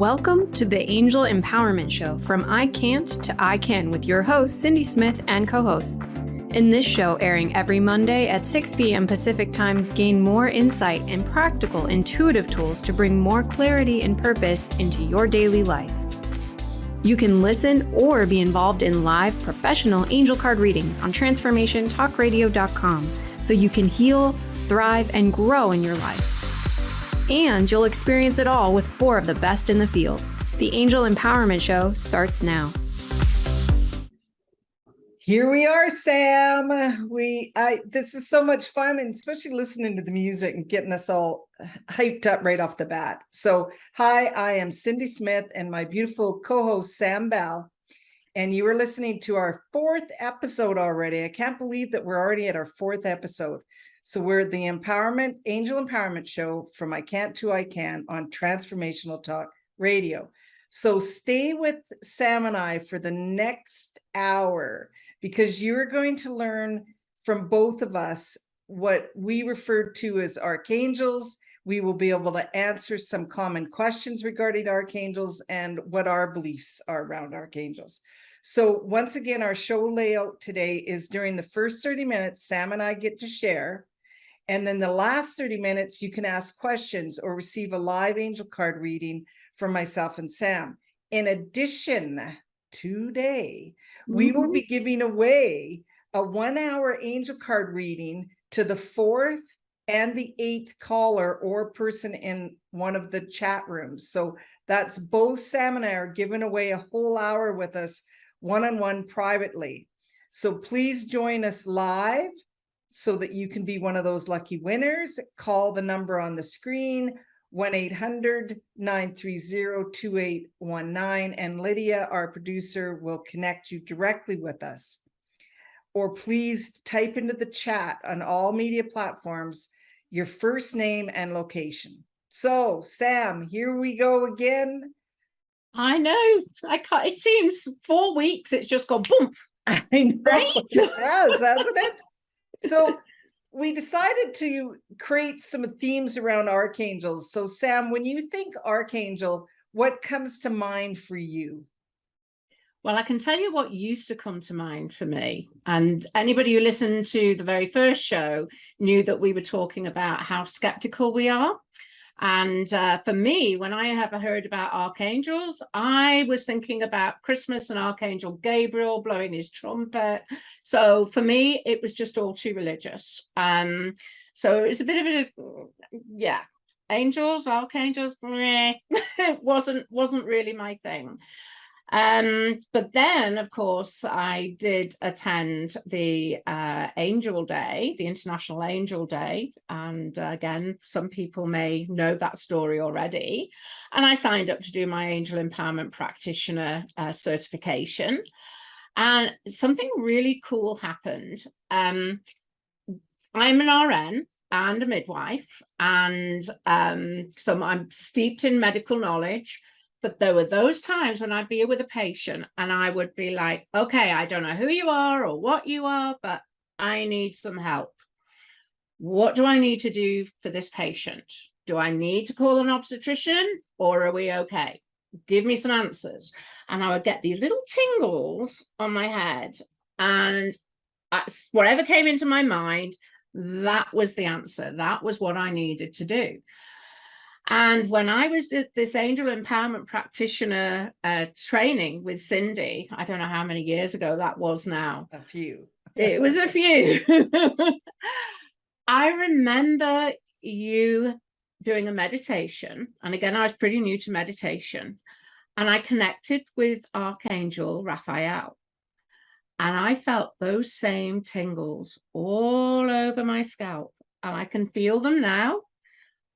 Welcome to the Angel Empowerment Show from I Can't to I Can with your host, Cindy Smith, and co-hosts. In this show, airing every Monday at 6 p.m. Pacific Time, gain more insight and practical, intuitive tools to bring more clarity and purpose into your daily life. You can listen or be involved in live professional angel card readings on transformationtalkradio.com so you can heal, thrive, and grow in your life. And you'll experience it all with 4 of the best in the field. The Angel Empowerment Show starts now. Here we are, Sam. This is so much fun, and especially listening to the music and getting us all hyped up right off the bat. So, hi, I am Cindy Smith and my beautiful co-host, Sam Bell. And you are listening to our 4th episode already. I can't believe that we're already at our 4th episode. So we're the Angel Empowerment Show from I Can't to I Can on Transformational Talk Radio. So stay with Sam and I for the next hour, because you're going to learn from both of us what we refer to as archangels. We will be able to answer some common questions regarding archangels and what our beliefs are around archangels. So once again, our show layout today is during the first 30 minutes, Sam and I get to share. And then the last 30 minutes, you can ask questions or receive a live angel card reading from myself and Sam. In addition, today, we will be giving away a 1-hour angel card reading to the 4th and the 8th caller or person in one of the chat rooms. So that's both Sam and I are giving away a whole hour with us one-on-one privately. So please join us live so that you can be one of those lucky winners. Call the number on the screen, 1-800-930-2819, and Lydia, our producer, will connect you directly with us. Or please type into the chat on all media platforms your first name and location. So, Sam, here we go again. I know. I can't. It seems 4 weeks. It's just gone boom. I know. Right? It has, hasn't it? So we decided to create some themes around archangels. So Sam, when you think archangel, what comes to mind for you? Well, I can tell you what used to come to mind for me. And anybody who listened to the very first show knew that we were talking about how skeptical we are. And for me, when I ever heard about archangels, I was thinking about Christmas and Archangel Gabriel blowing his trumpet. So for me, it was just all too religious. So it was a bit of angels, archangels, it wasn't really my thing. But then, of course, I did attend the Angel Day, the International Angel Day. And again, some people may know that story already. And I signed up to do my Angel Empowerment Practitioner certification. And something really cool happened. I'm an RN and a midwife. And so I'm steeped in medical knowledge. But there were those times when I'd be with a patient and I would be like, okay, I don't know who you are or what you are, but I need some help. What do I need to do for this patient? Do I need to call an obstetrician or are we okay? Give me some answers. And I would get these little tingles on my head, and whatever came into my mind, that was the answer. That was what I needed to do. And when I was at this Angel Empowerment Practitioner training with Cindy, I don't know how many years ago that was now. A few. It was a few. I remember you doing a meditation. And again, I was pretty new to meditation. And I connected with Archangel Raphael. And I felt those same tingles all over my scalp. And I can feel them now.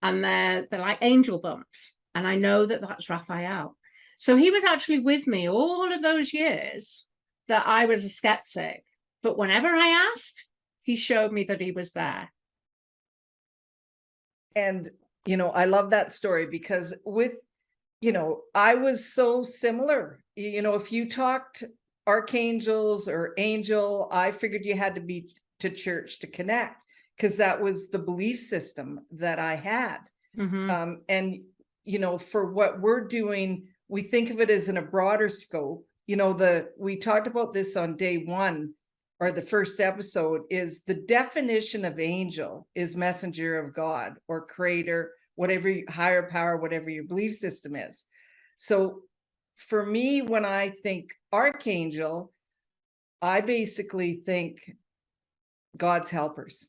And they're like angel bumps. And I know that that's Raphael. So he was actually with me all of those years that I was a skeptic. But whenever I asked, he showed me that he was there. And, I love that story because I was so similar. If you talked archangels or angel, I figured you had to be to church to connect, because that was the belief system that I had. And for what we're doing, we think of it as in a broader scope. We talked about this on day one, or the first episode, is the definition of angel is messenger of God or creator, whatever higher power, whatever your belief system is. So for me, when I think archangel, I basically think God's helpers,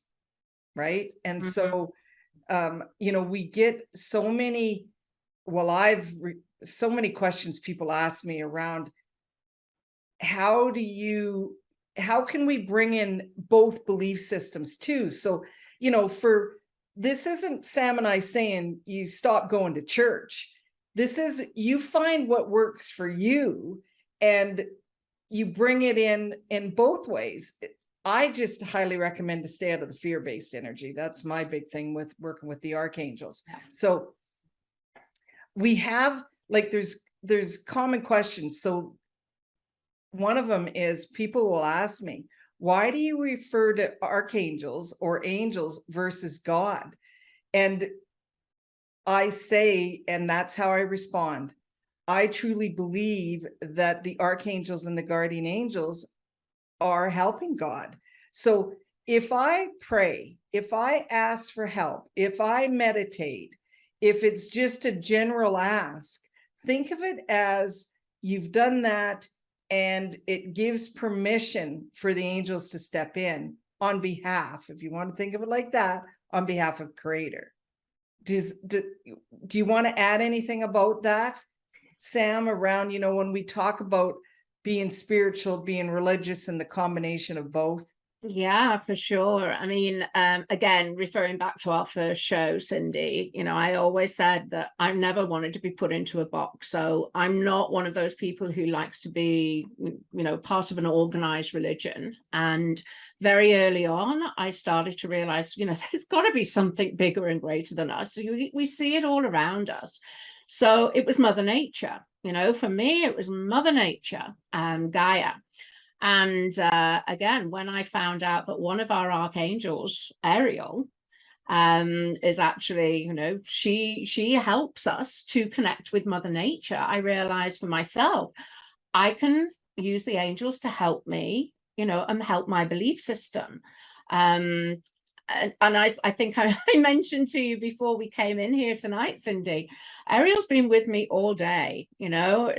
right? And so, we get so many, so many questions people ask me around, how can we bring in both belief systems too? So, this isn't Sam and I saying you stop going to church. This is, you find what works for you and you bring it in both ways. I just highly recommend to stay out of the fear-based energy. That's my big thing with working with the archangels. So we have, there's common questions. So one of them is, people will ask me, why do you refer to archangels or angels versus God? And I say, and that's how I respond, I truly believe that the archangels and the guardian angels are helping God. So if I pray, if I ask for help, if I meditate, if it's just a general ask, think of it as you've done that, and it gives permission for the angels to step in on behalf, if you want to think of it like that, on behalf of Creator. Do you want to add anything about that, Sam, around, when we talk about being spiritual, being religious, and the combination of both? Yeah, for sure. I mean, again, referring back to our first show, Cindy, I always said that I've never wanted to be put into a box. So I'm not one of those people who likes to be, part of an organized religion. And very early on, I started to realize, there's got to be something bigger and greater than us. So we see it all around us. So it was Mother Nature. For me, it was Mother Nature, Gaia. And again, when I found out that one of our archangels, Ariel, is actually, she helps us to connect with Mother Nature, I realized for myself, I can use the angels to help me, and help my belief system. And I think I mentioned to you before we came in here tonight, Cindy, Ariel's been with me all day.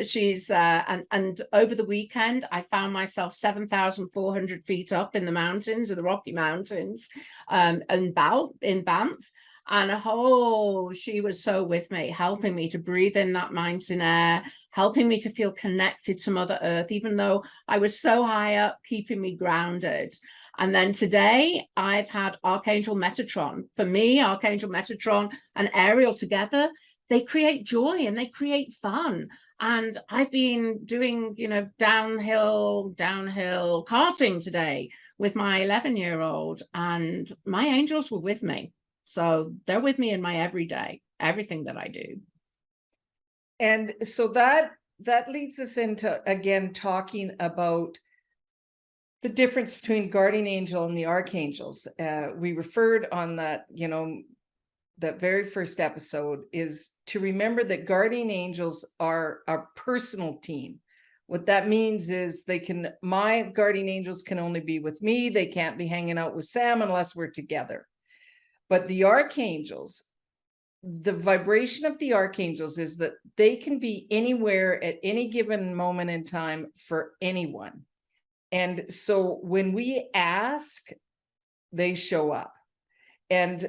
She's and over the weekend I found myself 7,400 feet up in the mountains of the Rocky Mountains, in Banff. And she was so with me, helping me to breathe in that mountain air, helping me to feel connected to Mother Earth, even though I was so high up, keeping me grounded. And then today I've had Archangel Metatron. For me, Archangel Metatron and Ariel together, they create joy and they create fun. And I've been doing, downhill karting today with my 11-year-old, and my angels were with me. So they're with me in my everyday, everything that I do. And so that leads us into, again, talking about the difference between guardian angel and the archangels. We referred on that, that very first episode, is to remember that guardian angels are a personal team. What that means is my guardian angels can only be with me. They can't be hanging out with Sam unless we're together. But the archangels, the vibration of the archangels is that they can be anywhere at any given moment in time for anyone. And so when we ask, they show up. And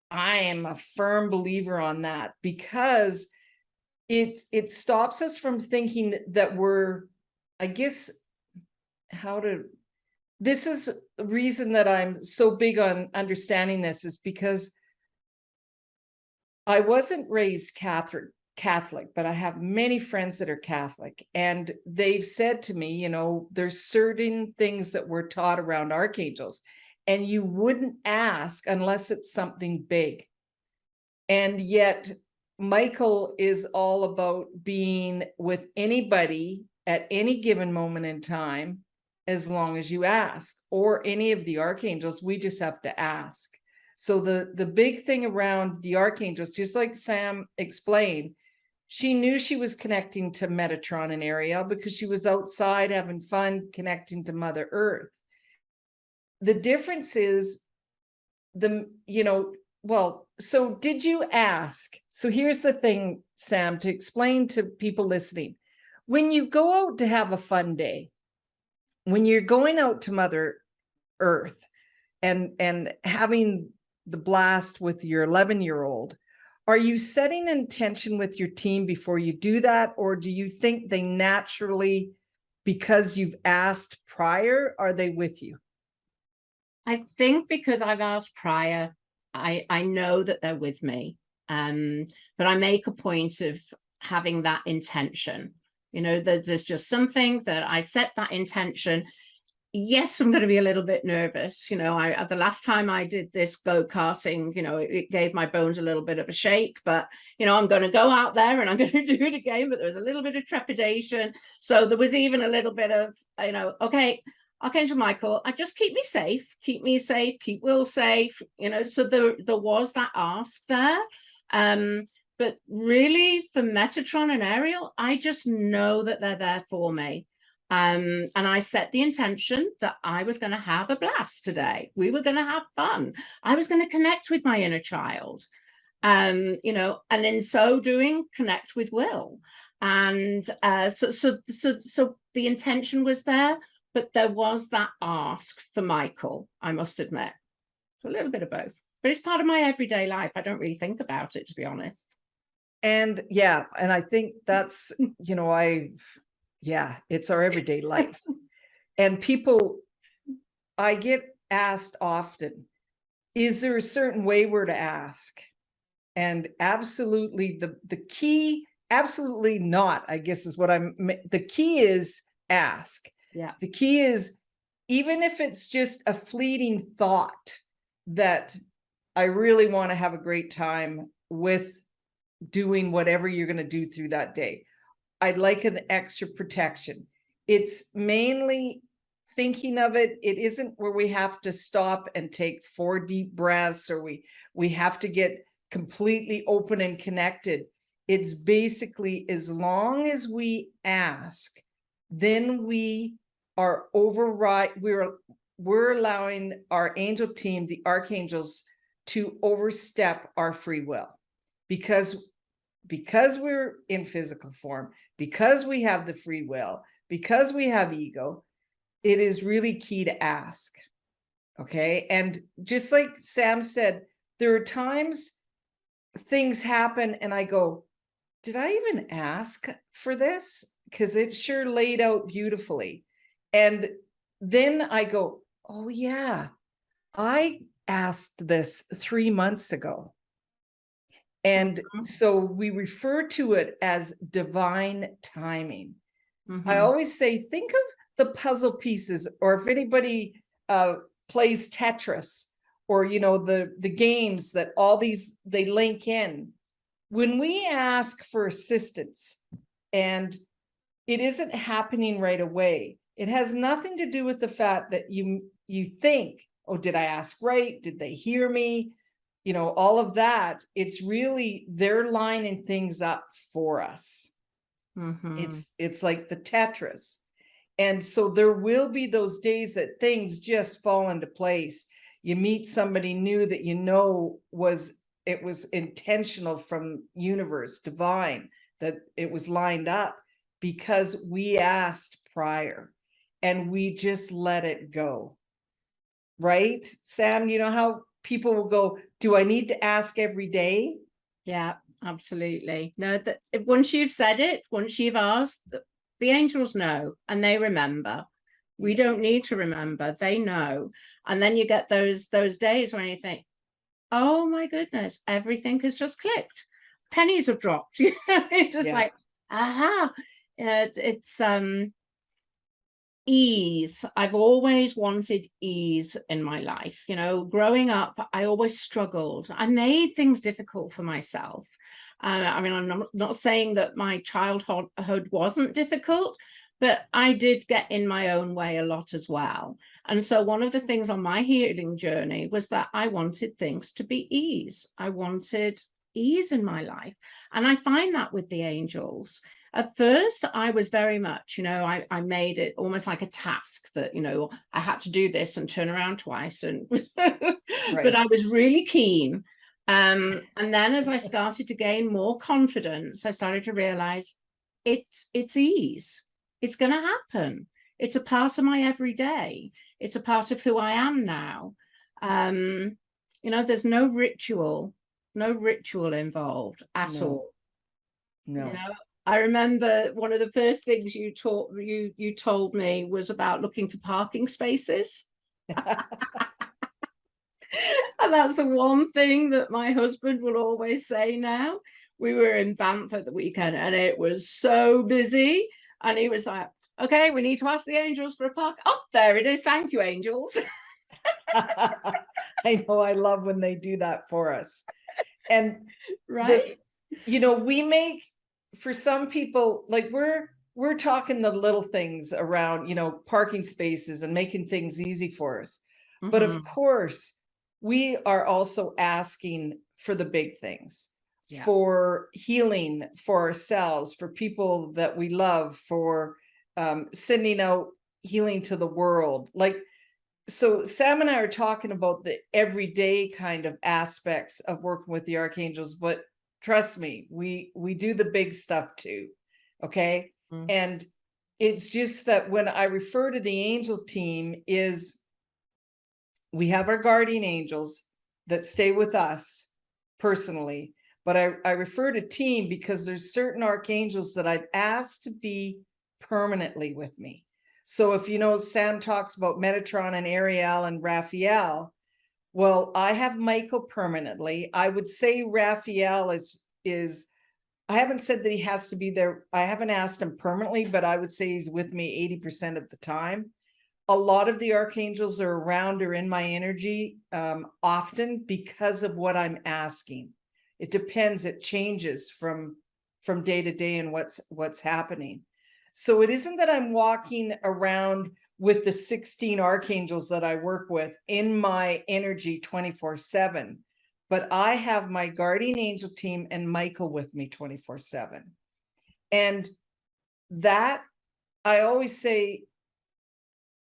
I am a firm believer on that, because it stops us from thinking that we're, this is the reason that I'm so big on understanding this, is because I wasn't raised Catholic, but I have many friends that are Catholic, and they've said to me, there's certain things that we're taught around archangels, and you wouldn't ask unless it's something big. And yet Michael is all about being with anybody at any given moment in time, as long as you ask, or any of the archangels. We just have to ask. So the big thing around the archangels, just like Sam explained, she knew she was connecting to Metatron and Ariel because she was outside having fun, connecting to Mother Earth. The difference is so did you ask? So here's the thing, Sam, to explain to people listening. When you go out to have a fun day, when you're going out to Mother Earth and having the blast with your 11-year-old, are you setting intention with your team before you do that? Or do you think they naturally, because you've asked prior, are they with you? I think because I've asked prior, I know that they're with me. But I make a point of having that intention. There's just something that I set that intention. Yes, I'm going to be a little bit nervous. The last time I did this go-karting, it gave my bones a little bit of a shake, but, I'm going to go out there and I'm going to do it again. But there was a little bit of trepidation. So there was even a little bit of, okay, Archangel Michael, just keep me safe, keep Will safe, so there was that ask there. But really for Metatron and Ariel, I just know that they're there for me. And I set the intention that I was going to have a blast today. We were going to have fun. I was going to connect with my inner child, and in so doing, connect with Will. And so the intention was there, but there was that ask for Michael, I must admit. So a little bit of both, but it's part of my everyday life. I don't really think about it, to be honest. And yeah, and I think that's, it's our everyday life. And I get asked often, is there a certain way we're to ask? And absolutely, the key, absolutely not, I guess is what the key is ask. Yeah. The key is, even if it's just a fleeting thought that I really want to have a great time with doing whatever you're going to do through that day, I'd like an extra protection. It's mainly thinking of it. It isn't where we have to stop and take 4 deep breaths, or we have to get completely open and connected. It's basically, as long as we ask, then we are we're allowing our angel team, the archangels, to overstep our free will, because we're in physical form, because we have the free will, because we have ego. It is really key to ask. Okay. And just like Sam said, there are times things happen and I go, did I even ask for this? Because it sure laid out beautifully. And then I go, oh yeah, I asked this 3 months ago. And so we refer to it as divine timing. I always say, think of the puzzle pieces, or if anybody plays Tetris, or the games that all these, they link in. When we ask for assistance and it isn't happening right away, it has nothing to do with the fact that you think, oh, did I ask right? Did they hear me? All of that. It's really, they're lining things up for us. It's like the Tetris. And so there will be those days that things just fall into place. You meet somebody new that it was intentional from universe, divine, that it was lined up because we asked prior and we just let it go. Right, Sam? You know how people will go, do I need to ask every day? Yeah, absolutely. No, that once you've said it, once you've asked, the angels know and they remember. We don't need to remember, they know. And then you get those days when you think, oh my goodness, everything has just clicked. Pennies have dropped. It's just like, aha. It's ease. I've always wanted ease in my life. Growing up, I always struggled. I made things difficult for myself. I'm not saying that my childhood wasn't difficult, but I did get in my own way a lot as well. And so one of the things on my healing journey was that I wanted things to be ease. I wanted ease in my life. And I find that with the angels. At first, I was very much, I made it almost like a task that, I had to do this and turn around twice. And but I was really keen. And then as I started to gain more confidence, I started to realize it's ease. It's going to happen. It's a part of my everyday. It's a part of who I am now. There's no ritual involved at all. No. I remember one of the first things you told me was about looking for parking spaces. And that's the one thing that my husband will always say now. We were in Banff at the weekend and it was so busy. And he was like, okay, we need to ask the angels for a park. Oh, there it is. Thank you, angels. I know. I love when they do that for us. And right. We make, for some people, like we're talking the little things around, parking spaces and making things easy for us. Mm-hmm. But of course, we are also asking for the big things. Yeah. For healing for ourselves, for people that we love, for sending out healing to the world. So Sam and I are talking about the everyday kind of aspects of working with the archangels, but trust me, we do the big stuff too. Okay. Mm-hmm. And it's just that when I refer to the angel team is we have our guardian angels that stay with us personally. But I refer to team because there's certain archangels that I've asked to be permanently with me. So if Sam talks about Metatron and Ariel and Raphael, well, I have Michael permanently. I would say Raphael is I haven't said that he has to be there. I haven't asked him permanently, but I would say he's with me 80% of the time. A lot of the archangels are around or in my energy often because of what I'm asking. It depends. It changes from day to day and what's happening. So it isn't that I'm walking around with the 16 archangels that I work with in my energy 24/7, but I have my guardian angel team and Michael with me 24/7. And that I always say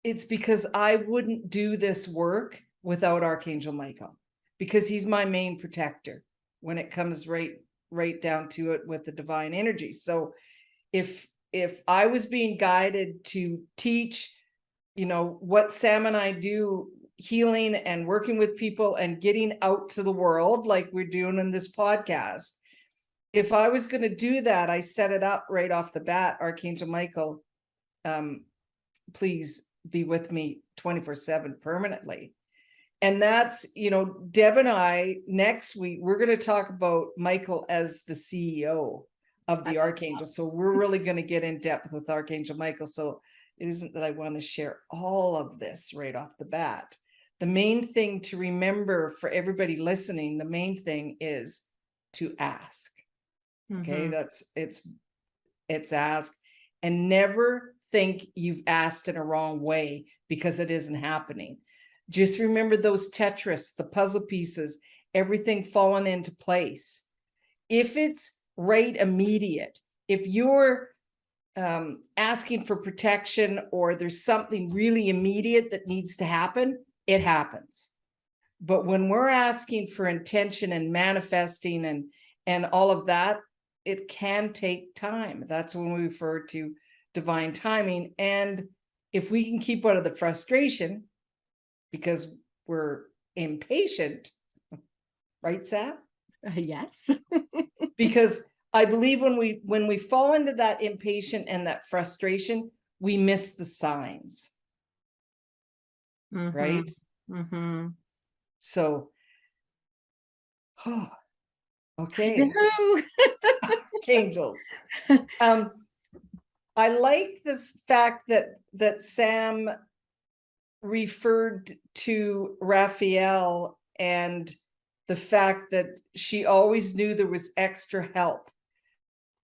it's because I wouldn't do this work without Archangel Michael, because he's my main protector when it comes right down to it with the divine energy. So if I was being guided to teach, what Sam and I do, healing and working with people and getting out to the world like we're doing in this podcast, if I was going to do that, I set it up right off the bat, Archangel Michael, please be with me 24/7 permanently. And that's, Deb and I, next week, we're going to talk about Michael as the CEO of the Archangel. So we're really going to get in depth with Archangel Michael. So it isn't that I want to share all of this right off the bat. The main thing to remember for everybody listening, the main thing is to ask. Okay, it's ask, and never think you've asked in a wrong way because it isn't happening. Just remember those Tetris, the puzzle pieces, everything falling into place. If it's right immediate, if you're asking for protection or there's something really immediate that needs to happen, it happens. But when we're asking for intention and manifesting and all of that, it can take time. That's when we refer to divine timing. And if we can keep out of the frustration because we're impatient, right, Sam? Yes. Because I believe when we fall into that impatient and that frustration, we miss the signs. Right? Mm-hmm. So, okay. Archangels. I like the fact that Sam referred to Raphael and the fact that she always knew there was extra help.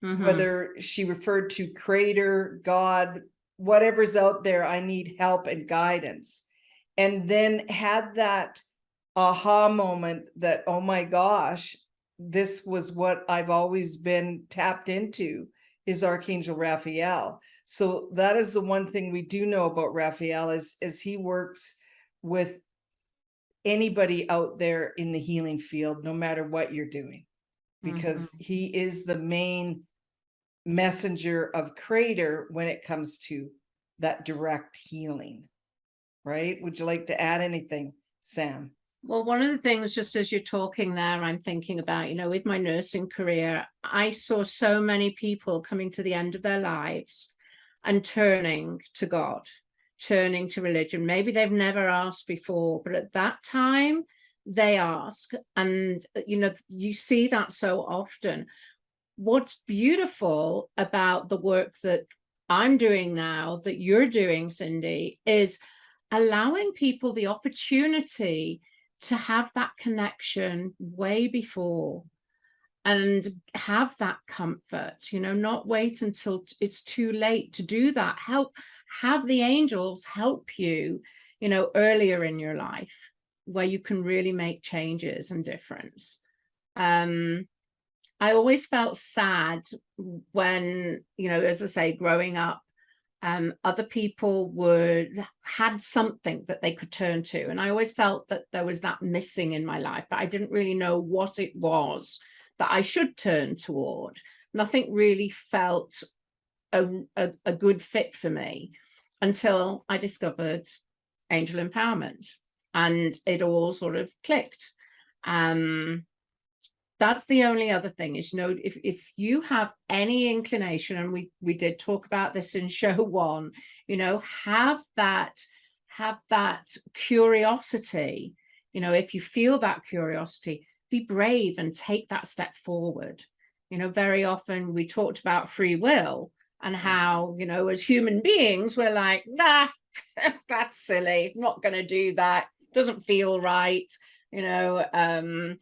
Whether she referred to Creator, God, whatever's out there, I need help and guidance. And then had that aha moment that, oh my gosh, this was what I've always been tapped into, is Archangel Raphael. So that is the one thing we do know about Raphael, is he works with anybody out there in the healing field, no matter what you're doing, because he is the main messenger of creator when it comes to that direct healing. Right? Would you like to add anything, Sam? Well, one of the things, just as you're talking there, I'm thinking about, with my nursing career, I saw so many people coming to the end of their lives and turning to God, turning to religion. Maybe they've never asked before, but at that time they ask. And, you see that so often. What's beautiful about the work that I'm doing now, that you're doing, Cindy, is allowing people the opportunity to have that connection way before and have that comfort, not wait until it's too late to do that. Have the angels help you, earlier in your life, where you can really make changes and difference. I always felt sad when, as I say, growing up, other people had something that they could turn to. And I always felt that there was that missing in my life, but I didn't really know what it was that I should turn toward. Nothing really felt a good fit for me until I discovered angel empowerment, and it all sort of clicked. That's the only other thing is, if you have any inclination, and we did talk about this in show 1, have that curiosity. If you feel that curiosity, be brave and take that step forward. Very often we talked about free will and how, as human beings, we're like, nah, that's silly. I'm not going to do that. Doesn't feel right. Or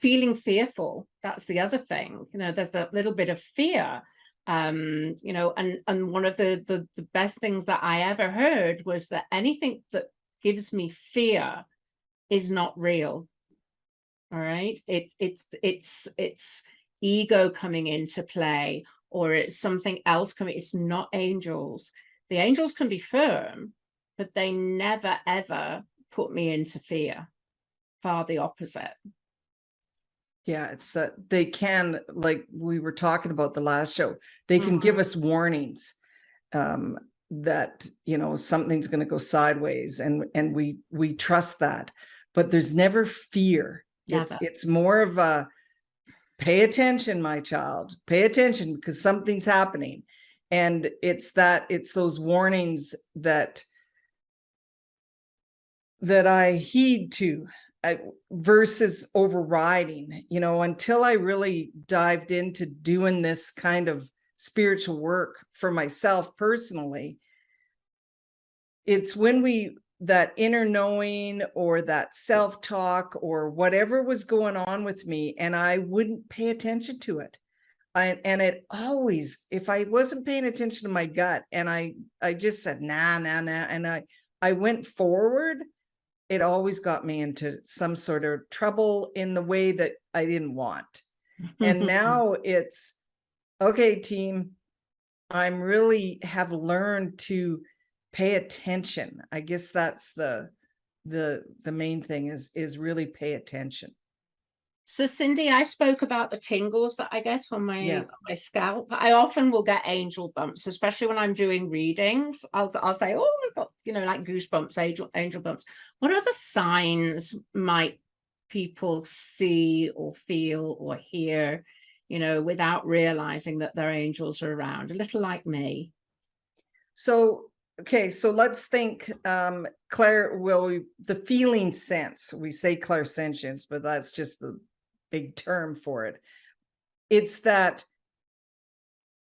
feeling fearful. That's the other thing. There's that little bit of fear. And one of the best things that I ever heard was that anything that gives me fear is not real. All right. It's ego coming into play, or it's something else coming. It's not angels. The angels can be firm, but they never, ever put me into fear. Far the opposite. Yeah, it's they can, like we were talking about the last show, they can give us warnings that something's going to go sideways, and we trust that, but there's never fear. Never. It's more of a pay attention, my child, pay attention, because something's happening. And it's those warnings that I heed to. Versus overriding, until I really dived into doing this kind of spiritual work for myself personally. It's when that inner knowing, or that self-talk, or whatever was going on with me, and I wouldn't pay attention to it. And it always, if I wasn't paying attention to my gut, and I just said, nah, and I went forward, it always got me into some sort of trouble in the way that I didn't want. And now it's, okay, team, I'm really have learned to pay attention. I guess that's the main thing is really pay attention. So Cindy, I spoke about the tingles that I guess on my scalp. I often will get angel bumps, especially when I'm doing readings. I'll say, oh, I've got, like goosebumps, angel bumps. What other signs might people see or feel or hear, without realizing that their angels are around? A little like me. So, okay, so let's think, Claire, the feeling sense, we say clairsentience, but that's just the big term for it. It's that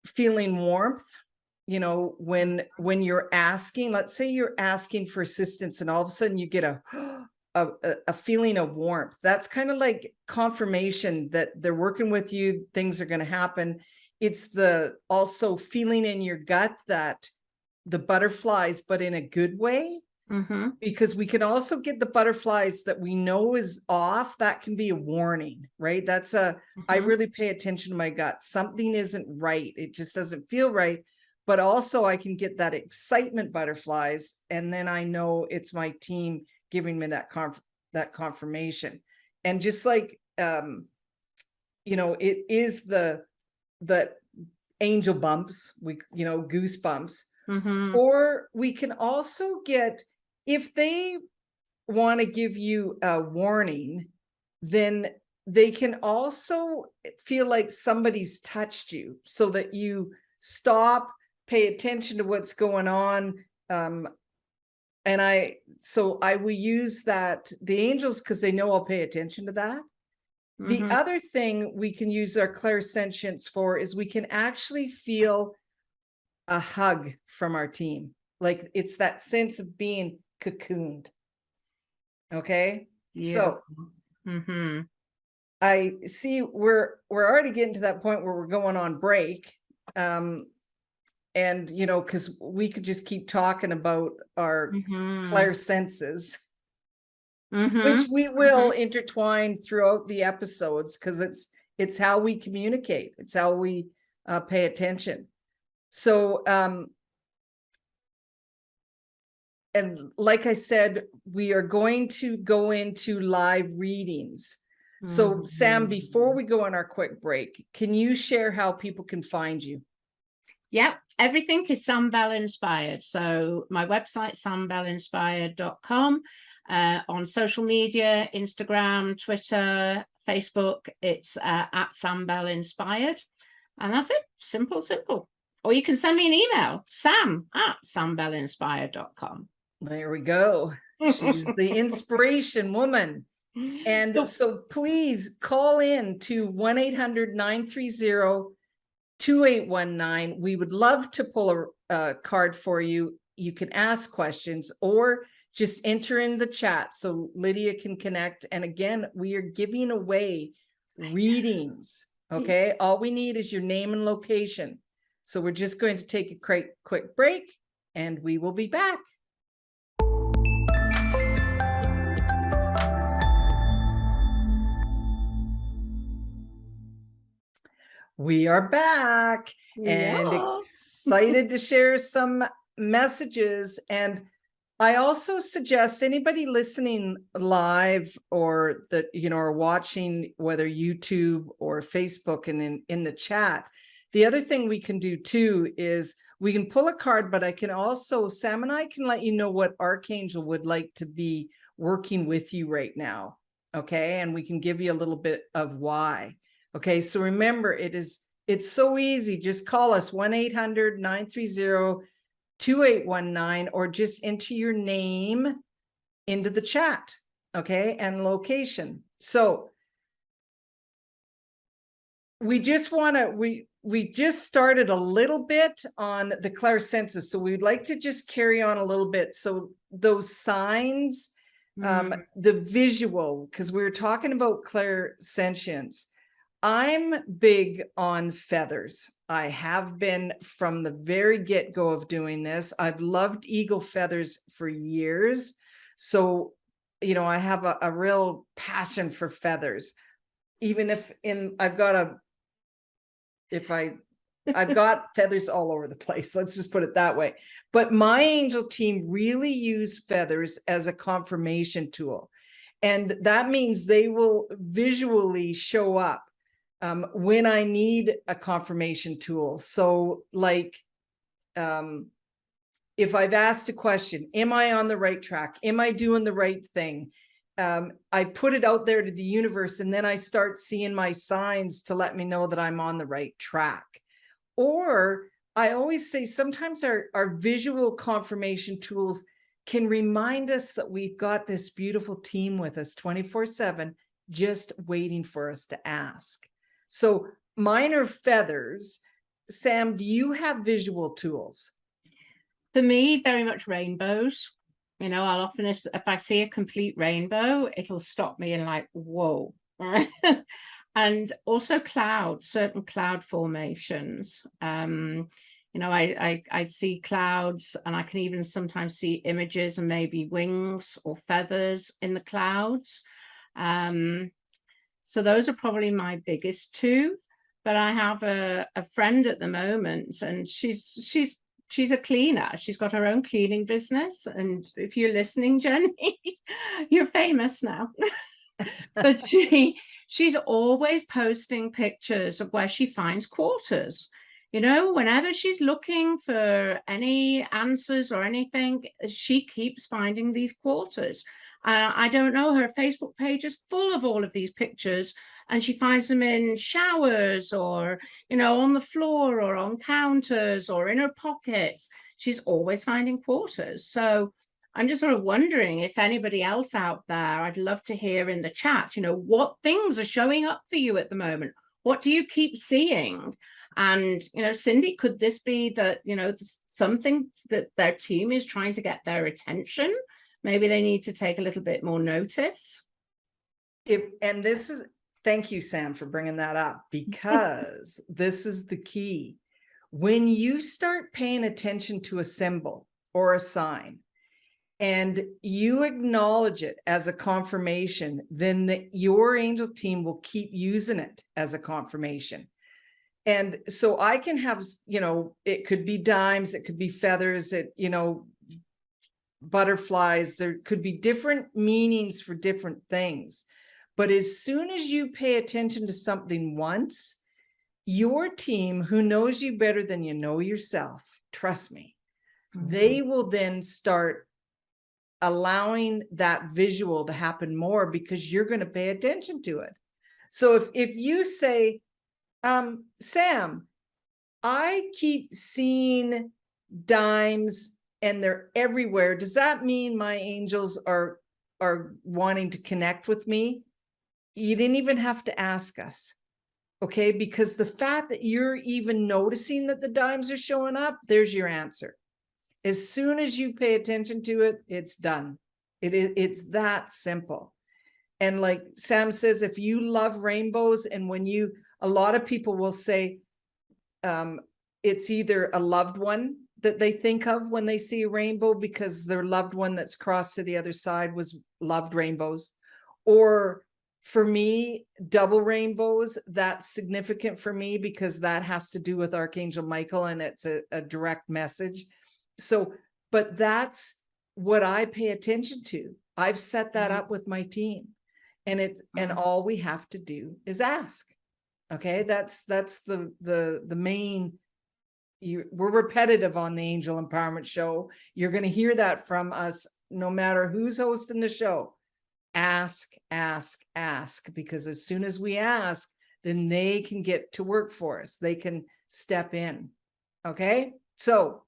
feeling warmth, when you're asking, let's say you're asking for assistance, and all of a sudden you get a feeling of warmth. That's kind of like confirmation that they're working with you, things are going to happen. It's the also feeling in your gut that the butterflies, but in a good way. Because we can also get the butterflies that we know is off. That can be a warning, right? That's I really pay attention to my gut. Something isn't right. It just doesn't feel right. But also I can get that excitement butterflies. And then I know it's my team giving me that confirmation. And just like, it is the angel bumps, goosebumps, or we can also get, if they want to give you a warning, then they can also feel like somebody's touched you, so that you stop, pay attention to what's going on. And I will use that, the angels, because they know I'll pay attention to that. The other thing we can use our clairsentience for is we can actually feel a hug from our team. Like, it's that sense of being cocooned. Okay. Yeah. So I see we're already getting to that point where we're going on break. And, because we could just keep talking about our clairsenses, which we will intertwine throughout the episodes, because it's how we communicate. It's how we pay attention. So, and like I said, we are going to go into live readings. So Sam, before we go on our quick break, can you share how people can find you? Yeah, everything is Sam Bell inspired. So my website, sambellinspired.com. On social media, Instagram, Twitter, Facebook, it's at Sam Bell Inspired. And that's it. Simple. Or you can send me an email, sam@sambellinspired.com. There we go. She's the inspiration woman. And so please call in to 1-800-930-2819. We would love to pull a card for you. You can ask questions or just enter in the chat so Lydia can connect. And again, we are giving away readings. Okay. All we need is your name and location. So we're just going to take a quick break and we will be back. We are back and excited to share some messages. And I also suggest anybody listening live or that, are watching, whether YouTube or Facebook and in the chat. The other thing we can do too is we can pull a card, but I can also, Sam and I can let you know what Archangel would like to be working with you right now. Okay. And we can give you a little bit of why. Okay. So remember, it's so easy. Just call us 1-800-930-2819 or just enter your name into the chat. Okay. And location. So we just started a little bit on the clairsenses. So we'd like to just carry on a little bit. So those signs, the visual, because we were talking about clairsentience. I'm big on feathers. I have been from the very get-go of doing this. I've loved eagle feathers for years. So, I have a real passion for feathers. Even I've got feathers all over the place. Let's just put it that way. But my angel team really use feathers as a confirmation tool. And that means they will visually show up when I need a confirmation tool. So like, if I've asked a question, am I on the right track? Am I doing the right thing? I put it out there to the universe, and then I start seeing my signs to let me know that I'm on the right track. Or I always say sometimes our visual confirmation tools can remind us that we've got this beautiful team with us 24/7, just waiting for us to ask. So mine are feathers. Sam, do you have visual tools? For me, very much rainbows. I'll often, if I see a complete rainbow, it'll stop me and like, whoa. And also certain cloud formations. You know, I see clouds, and I can even sometimes see images and maybe wings or feathers in the clouds. So those are probably my biggest two. But I have a friend at the moment, and she's a cleaner. She's got her own cleaning business. And if you're listening, Jenny, you're famous now. But she's always posting pictures of where she finds quarters. You know, whenever she's looking for any answers or anything, she keeps finding these quarters. I don't know, her Facebook page is full of all of these pictures, and she finds them in showers, or, you know, on the floor, or on counters, or in her pockets. She's always finding quarters. So I'm just sort of wondering if anybody else out there, I'd love to hear in the chat, you know, what things are showing up for you at the moment? What do you keep seeing? And, you know, Cindy, could this be that, you know, something that their team is trying to get their attention? Maybe they need to take a little bit more notice. Thank you, Sam, for bringing that up, because this is the key. When you start paying attention to a symbol or a sign, and you acknowledge it as a confirmation, then your angel team will keep using it as a confirmation. And so I can have, you know, it could be dimes, it could be feathers, butterflies, there could be different meanings for different things. But as soon as you pay attention to something once, your team, who knows you better than you know yourself, trust me, they will then start allowing that visual to happen more, because you're going to pay attention to it. So if you say, Sam, I keep seeing dimes and they're everywhere, does that mean my angels are wanting to connect with me? You didn't even have to ask us. Okay, because the fact that you're even noticing that the dimes are showing up, there's your answer. As soon as you pay attention to it, it's done. It's that simple. And like Sam says, if you love rainbows, and a lot of people will say, it's either a loved one that they think of when they see a rainbow, because their loved one that's crossed to the other side loved rainbows. Or for me, double rainbows, that's significant for me, because that has to do with Archangel Michael, and it's a direct message. So, but that's what I pay attention to. I've set that up with my team, and all we have to do is ask. Okay, that's the main. We're repetitive on the Angel Empowerment Show. You're going to hear that from us, no matter who's hosting the show. Ask, ask, ask, because as soon as we ask, then they can get to work for us. They can step in. Okay, so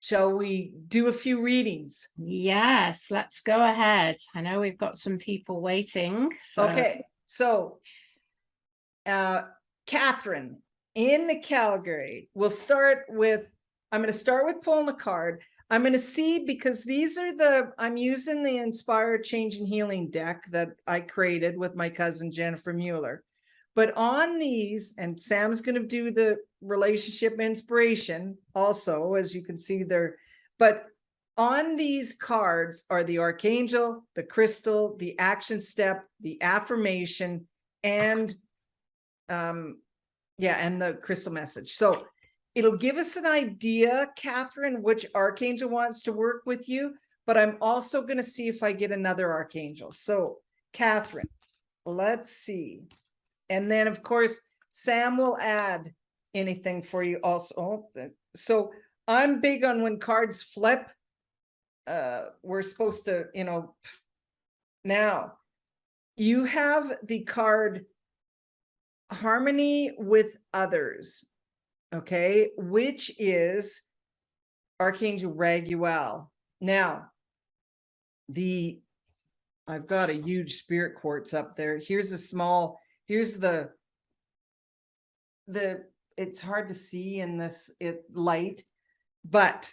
shall we do a few readings? Yes, let's go ahead. I know we've got some people waiting. So. Okay, so Catherine in Calgary, I'm going to start with pulling a card. I'm going to see, because I'm using the Inspire, Change and Healing deck that I created with my cousin Jennifer Mueller. But on these, and Sam's going to do the relationship inspiration also, as you can see there. But on these cards are the Archangel, the crystal, the action step, the affirmation, and and the crystal message. So it'll give us an idea, Catherine, which Archangel wants to work with you. But I'm also going to see if I get another Archangel. So Catherine, let's see. And then, of course, Sam will add anything for you also. So I'm big on when cards flip. We're supposed to, now you have the card Harmony with Others, okay, which is Archangel Raguel. Now, I've got a huge spirit quartz up there. Here's the it's hard to see in this light, but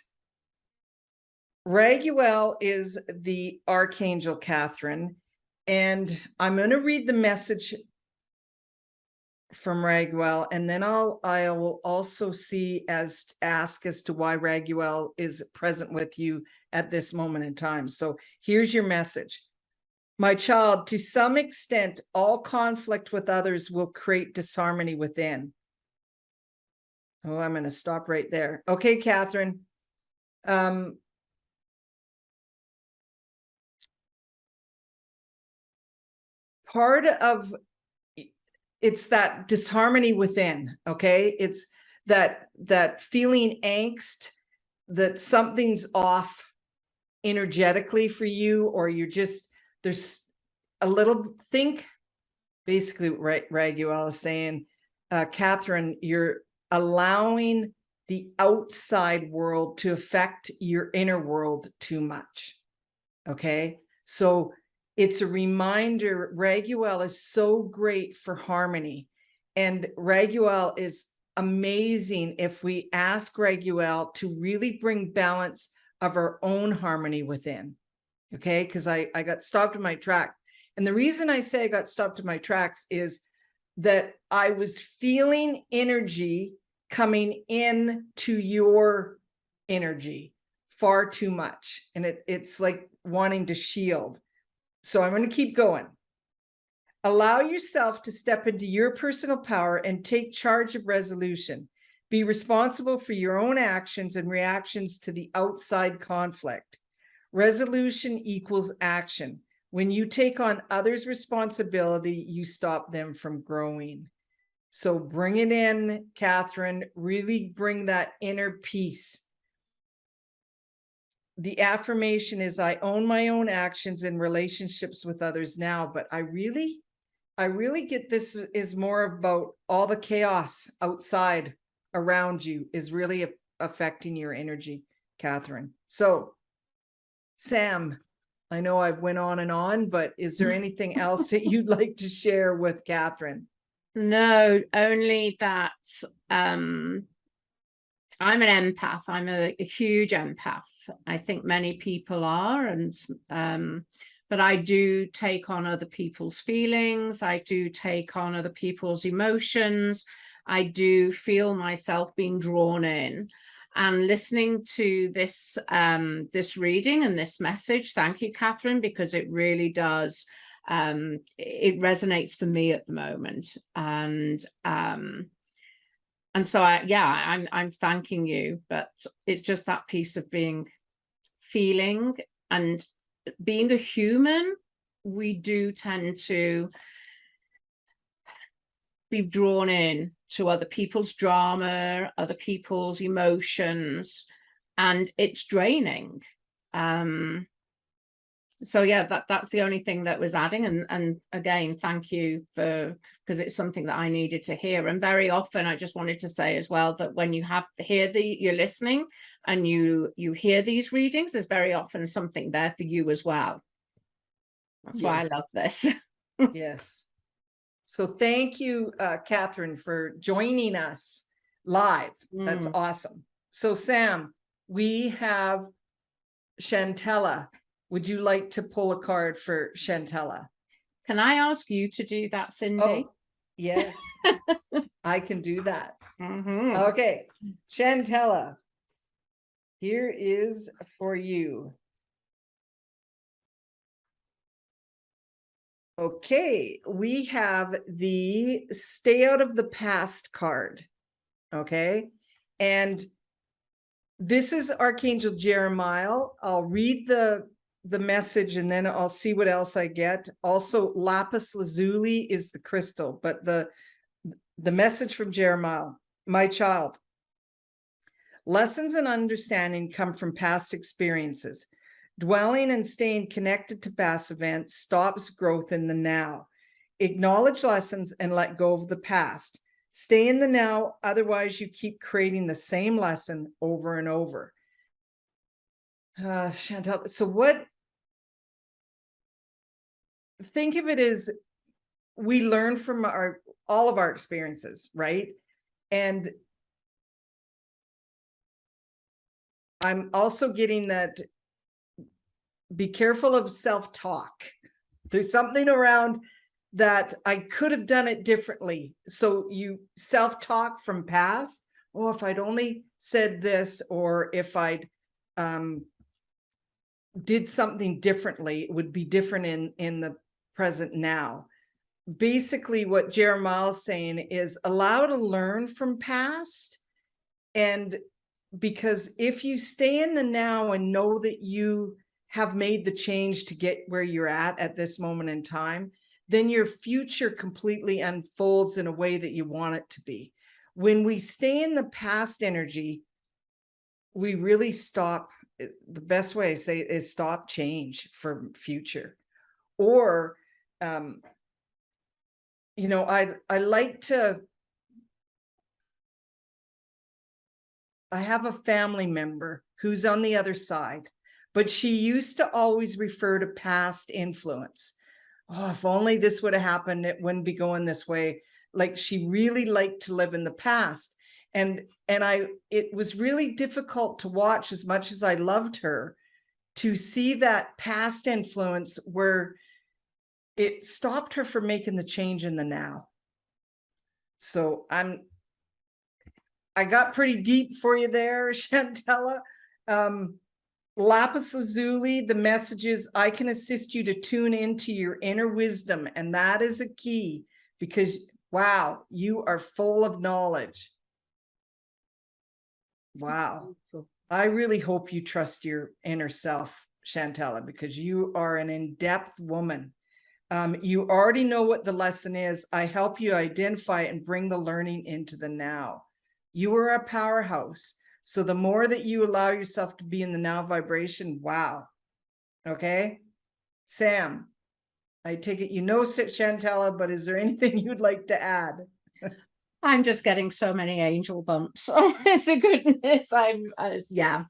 Raguel is the Archangel, Catherine, and I'm going to read the message from Raguel, and then I will also ask as to why Raguel is present with you at this moment in time. So here's your message. My child, to some extent, all conflict with others will create disharmony within. Oh, I'm going to stop right there. Okay, Catherine. Part of it's that disharmony within, okay? It's that feeling angst, that something's off energetically for you, or you're just, there's a little, think basically what Raguel is saying, Catherine, you're allowing the outside world to affect your inner world too much, okay? So it's a reminder, Raguel is so great for harmony, and Raguel is amazing if we ask Raguel to really bring balance of our own harmony within, okay? Because I got stopped in my track. And the reason I say I got stopped in my tracks is that I was feeling energy coming in to your energy far too much. And it's like wanting to shield. So I'm going to keep going. Allow yourself to step into your personal power and take charge of resolution. Be responsible for your own actions and reactions to the outside conflict. Resolution equals action. When you take on others' responsibility, you stop them from growing. So bring it in, Catherine. Really bring that inner peace. The affirmation is, I own my own actions and relationships with others now, but I really get this is more about all the chaos outside around you is really affecting your energy, Catherine. So, Sam, I know I've went on, but is there anything else that you'd like to share with Catherine? No, only that I'm an empath. I'm a huge empath. I think many people are, and but I do take on other people's feelings. I do take on other people's emotions. I do feel myself being drawn in. And listening to this this reading and this message, thank you, Catherine, because it really does. It resonates for me at the moment, and so I'm thanking you. But it's just that piece of feeling and being a human. We do tend to be drawn in to other people's drama, other people's emotions, and it's draining. So yeah, that's the only thing that was adding. And again, thank you because it's something that I needed to hear. And very often I just wanted to say as well that when you you're listening and you hear these readings, there's very often something there for you as well. That's why I love this. Yes. So thank you, Catherine, for joining us live. That's awesome. So Sam, we have Chantella. Would you like to pull a card for Chantella? Can I ask you to do that, Cindy? Oh, yes, I can do that. Okay, Chantella, here is for you. Okay, we have the Stay Out of the Past card. Okay, and this is Archangel Jeremiah. I'll read the message and then I'll see what else I get. Also, lapis lazuli is the crystal, but the message from Jeremiah: my child, lessons and understanding come from past experiences. Dwelling and staying connected to past events stops growth in the now. Acknowledge lessons and let go of the past. Stay in the now, otherwise you keep creating the same lesson over and over. Chantal, so think of it as we learn from all of our experiences, right? And I'm also getting that be careful of self-talk. There's something around that I could have done it differently. So you self-talk from past. Oh, if I'd only said this, or if I'd did something differently, it would be different in the present now. Basically, what Jeremiah is saying is allow to learn from past. And because if you stay in the now and know that you have made the change to get where you're at this moment in time, then your future completely unfolds in a way that you want it to be. When we stay in the past energy, we really stop. The best way I say it is stop change for future. Or, you know, I like to, I have a family member who's on the other side, but she used to always refer to past influence. Oh, if only this would have happened, it wouldn't be going this way. Like she really liked to live in the past. And it was really difficult to watch, as much as I loved her, to see that past influence where it stopped her from making the change in the now. So I got pretty deep for you there, Chantella. Lapis Lazuli, the message is, I can assist you to tune into your inner wisdom. And that is a key, because, wow, you are full of knowledge. Wow. I really hope you trust your inner self, Chantella, because you are an in-depth woman. You already know what the lesson is. I help you identify and bring the learning into the now. You are a powerhouse. So the more that you allow yourself to be in the now vibration, wow. Okay. Sam, I take it you know Chantella, but is there anything you'd like to add? I'm just getting so many angel bumps. Oh, it's a goodness. Yeah,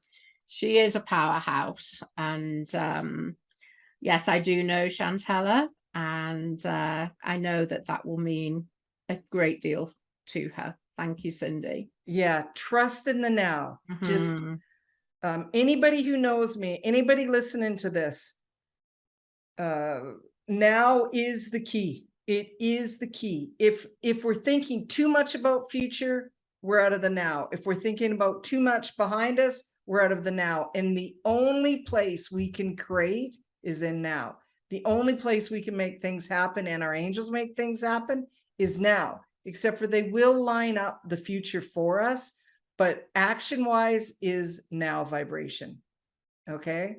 she is a powerhouse. And yes, I do know Chantella, and I know that will mean a great deal to her. Thank you, Cindy. Yeah, trust in the now. Just anybody who knows me, anybody listening to this, now is the key. It is the key. If we're thinking too much about future, we're out of the now. If we're thinking about too much behind us, we're out of the now. And the only place we can create is in now. The only place we can make things happen, and our angels make things happen, is now. Except for they will line up the future for us, but action wise is now vibration. Okay.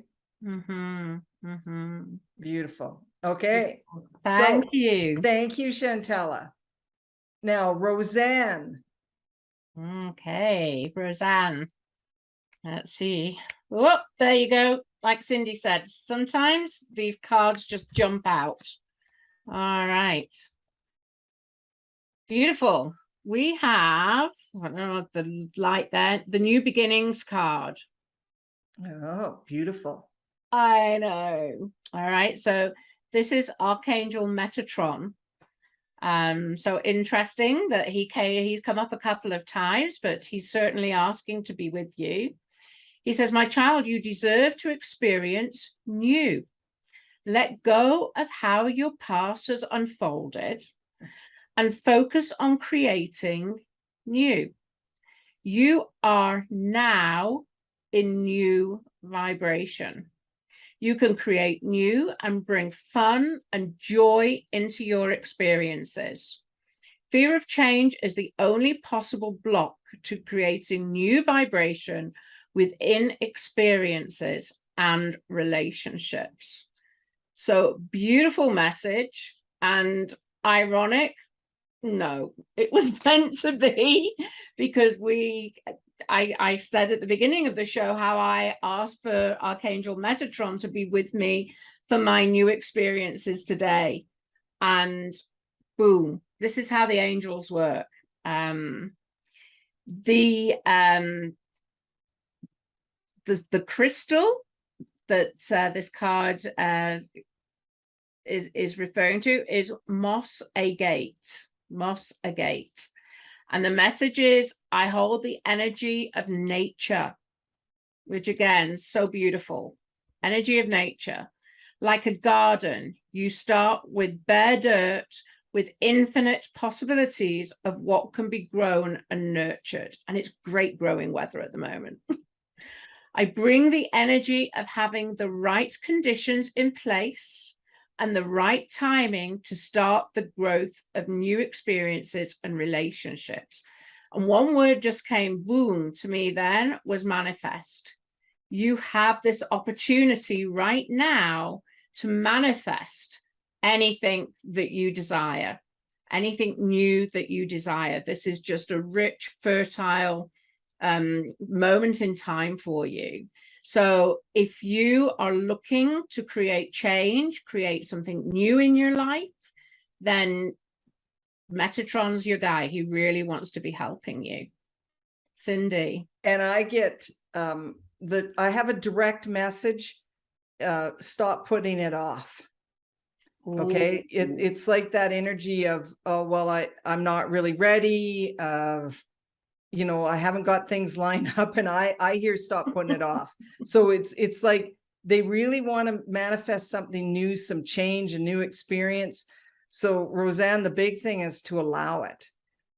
Beautiful. Okay. Thank you. Thank you, Chantella. Now, Roseanne. Okay, Roseanne. Let's see. Oh, there you go. Like Cindy said, sometimes these cards just jump out. All right. Beautiful. We have, I don't know, the light there, the New Beginnings card. Oh, beautiful. I know. All right. So this is Archangel Metatron. So interesting that he's come up a couple of times, but he's certainly asking to be with you. He says, my child, you deserve to experience new. Let go of how your past has unfolded and focus on creating new. You are now in new vibration. You can create new and bring fun and joy into your experiences. Fear of change is the only possible block to creating new vibration within experiences and relationships. So beautiful message, and ironic. No, it was meant to be, because I said at the beginning of the show how I asked for Archangel Metatron to be with me for my new experiences today. And boom, this is how the angels work. The crystal that this card is referring to is moss agate. Moss agate. And the message is, I hold the energy of nature, which again, so beautiful. Energy of nature. Like a garden, You start with bare dirt, with infinite possibilities of what can be grown and nurtured. And it's great growing weather at the moment. I bring the energy of having the right conditions in place and the right timing to start the growth of new experiences and relationships. And one word just came boom to me then, was manifest. You have this opportunity right now to manifest anything that you desire, anything new that you desire. This is just a rich, fertile moment in time for you. So if you are looking to create change, create something new in your life, then Metatron's your guy. He really wants to be helping you. Cindy. And I get I have a direct message, stop putting it off. Okay. It's like that energy of, oh, well, I'm not really ready. You know, I haven't got things lined up, and I hear stop putting it off. So it's like they really want to manifest something new, some change, a new experience. So Roseanne, the big thing is to allow it.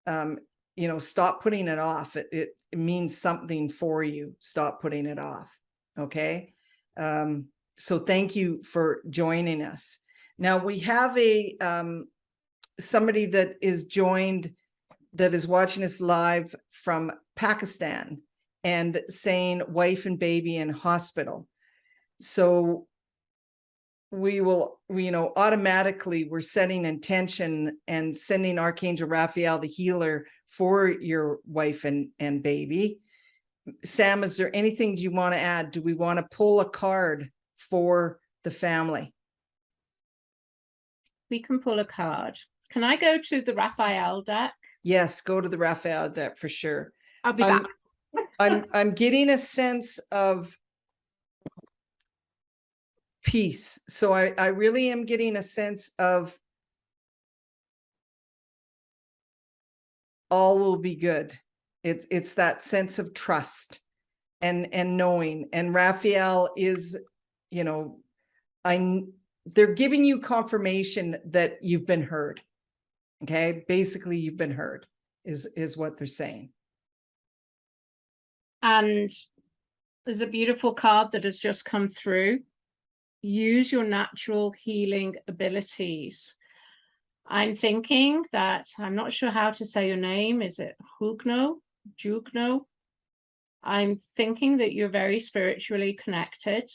You know, stop putting it off. It means something for you. Stop putting it off. Okay. So thank you for joining us. Now we have somebody that is joined, that is watching us live from Pakistan and saying wife and baby in hospital. So we will, you know, automatically we're setting intention and sending Archangel Raphael, the healer, for your wife and baby. Sam, is there anything you want to add? Do we want to pull a card for the family? We can pull a card. Can I go to the Raphael deck? Yes, go to the Raphael deck for sure. I'll be back. I'm getting a sense of peace. So I really am getting a sense of all will be good. It's that sense of trust and knowing. And Raphael is, you know, they're giving you confirmation that you've been heard. Okay, basically you've been heard is what they're saying. And there's a beautiful card that has just come through. Use your natural healing abilities. I'm thinking that, I'm not sure how to say your name. Is it Jugno? I'm thinking that you're very spiritually connected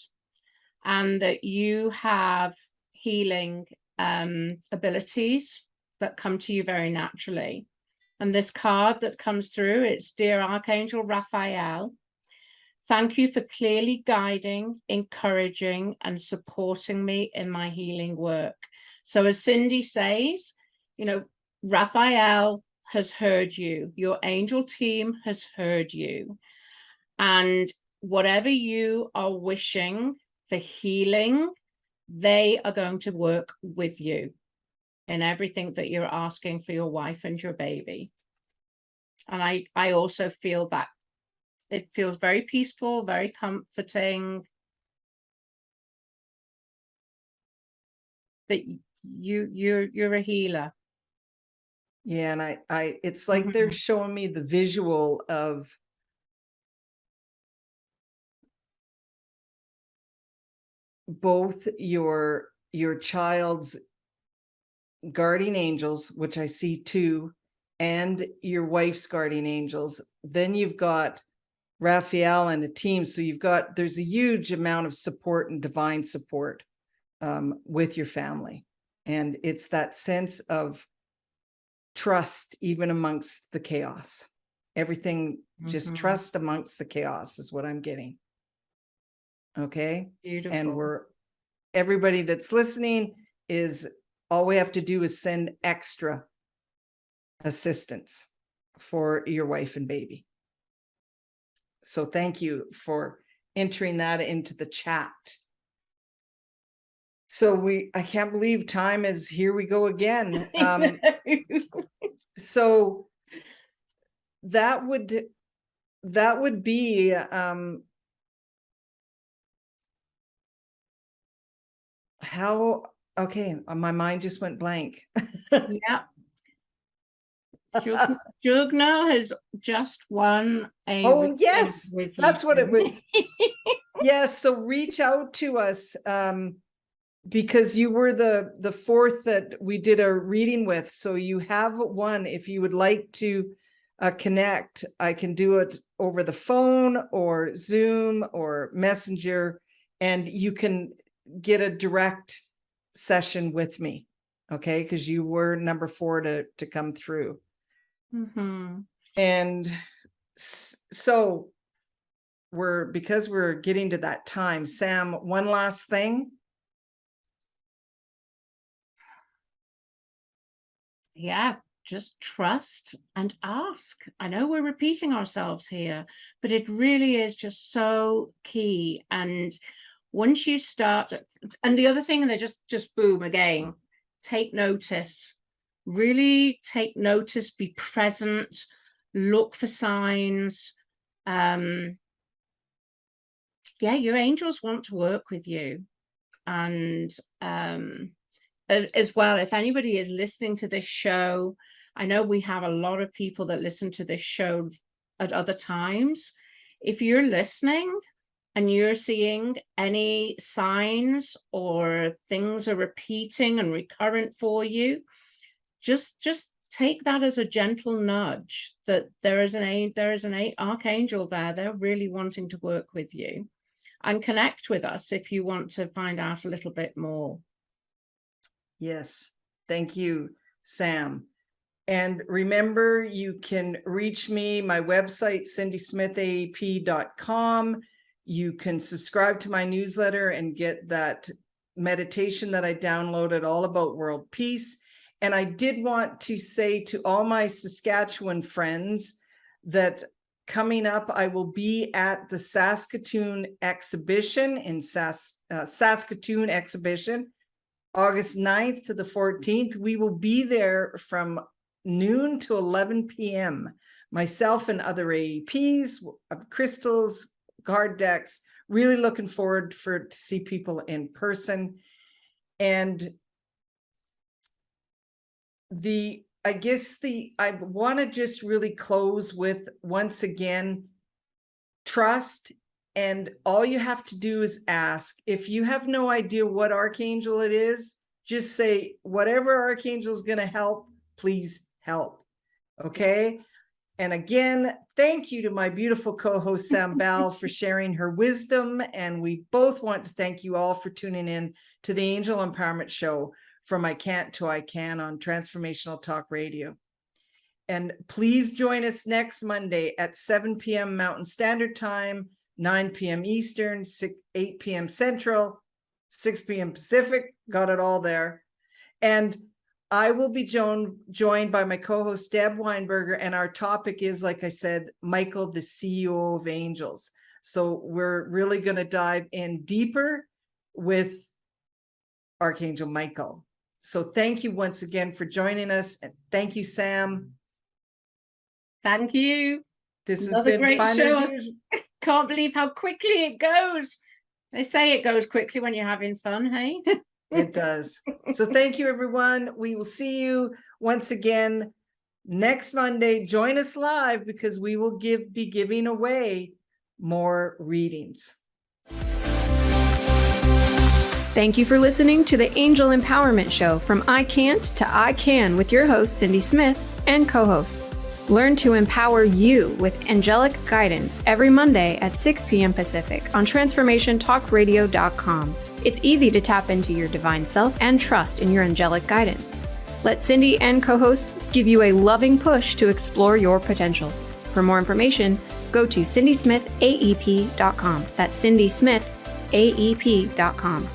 and that you have healing abilities that come to you very naturally. And this card that comes through, it's Dear Archangel Raphael, thank you for clearly guiding, encouraging, and supporting me in my healing work. So as Cindy says, you know, Raphael has heard you. Your angel team has heard you. And whatever you are wishing for healing, they are going to work with you in everything that you're asking for your wife and your baby. And I also feel that it feels very peaceful, very comforting, that you're a healer. Yeah, and I it's like they're showing me the visual of both your child's guardian angels, which I see 2, and your wife's guardian angels. Then you've got Raphael and a team. So there's a huge amount of support and divine support with your family. And it's that sense of trust, even amongst the chaos. Everything, just trust amongst the chaos is what I'm getting. Okay. Beautiful. And everybody that's listening, all we have to do is send extra assistance for your wife and baby. So thank you for entering that into the chat. So I can't believe time is, here we go again. So that would be how Okay, my mind just went blank. Yeah. Jugna has just won a Oh, yes, with that's you what it two. would. Yes, so reach out to us, because you were the fourth that we did a reading with. So you have one. If you would like to connect, I can do it over the phone or Zoom or Messenger, and you can get a direct session with me. Okay, because you were number 4 to come through. Mhm. And so because we're getting to that time, Sam, one last thing. Yeah, just trust and ask. I know we're repeating ourselves here, but it really is just so key. And once you start, and the other thing, and they just boom again, take notice. Really take notice, be present, look for signs. Yeah, your angels want to work with you. And as well, if anybody is listening to this show, I know we have a lot of people that listen to this show at other times. If you're listening and you're seeing any signs or things are repeating and recurrent for you, just take that as a gentle nudge that there is an archangel there. They're really wanting to work with you, and connect with us if you want to find out a little bit more. Yes, thank you, Sam. And remember, you can reach me, my website, cindysmithaap.com. You can subscribe to my newsletter and get that meditation that I downloaded all about world peace. And I did want to say to all my Saskatchewan friends that coming up, I will be at the Saskatoon exhibition in Saskatoon exhibition, August 9th to the 14th. We will be there from noon to 11 p.m. Myself and other AEPs, crystals, card decks. Really looking forward to see people in person. And I want to just really close with, once again, trust. And all you have to do is ask. If you have no idea what archangel it is, just say, whatever archangel is going to help, please help. Okay. And again, thank you to my beautiful co-host, Sam Bell, for sharing her wisdom. And we both want to thank you all for tuning in to the Angel Empowerment Show, From I Can't to I Can, on Transformational Talk Radio. And please join us next Monday at 7 p.m. Mountain Standard Time, 9 p.m. Eastern, 8 p.m. Central, 6 p.m. Pacific. Got it all there. And I will be joined by my co-host, Deb Weinberger. And our topic is, like I said, Michael, the CEO of Angels. So we're really going to dive in deeper with Archangel Michael. So thank you once again for joining us. And thank you, Sam. Thank you. This Another has been great fun show. as usual. Can't believe how quickly it goes. They say it goes quickly when you're having fun, hey? It does. So thank you, everyone. We will see you once again next Monday. Join us live, because we will be giving away more readings. Thank you for listening to the Angel Empowerment Show, From I Can't to I Can, with your host, Cindy Smith, and co-host. Learn to empower you with angelic guidance every Monday at 6 p.m. Pacific on TransformationTalkRadio.com. It's easy to tap into your divine self and trust in your angelic guidance. Let Cindy and co-hosts give you a loving push to explore your potential. For more information, go to cindysmithaep.com. That's cindysmithaep.com.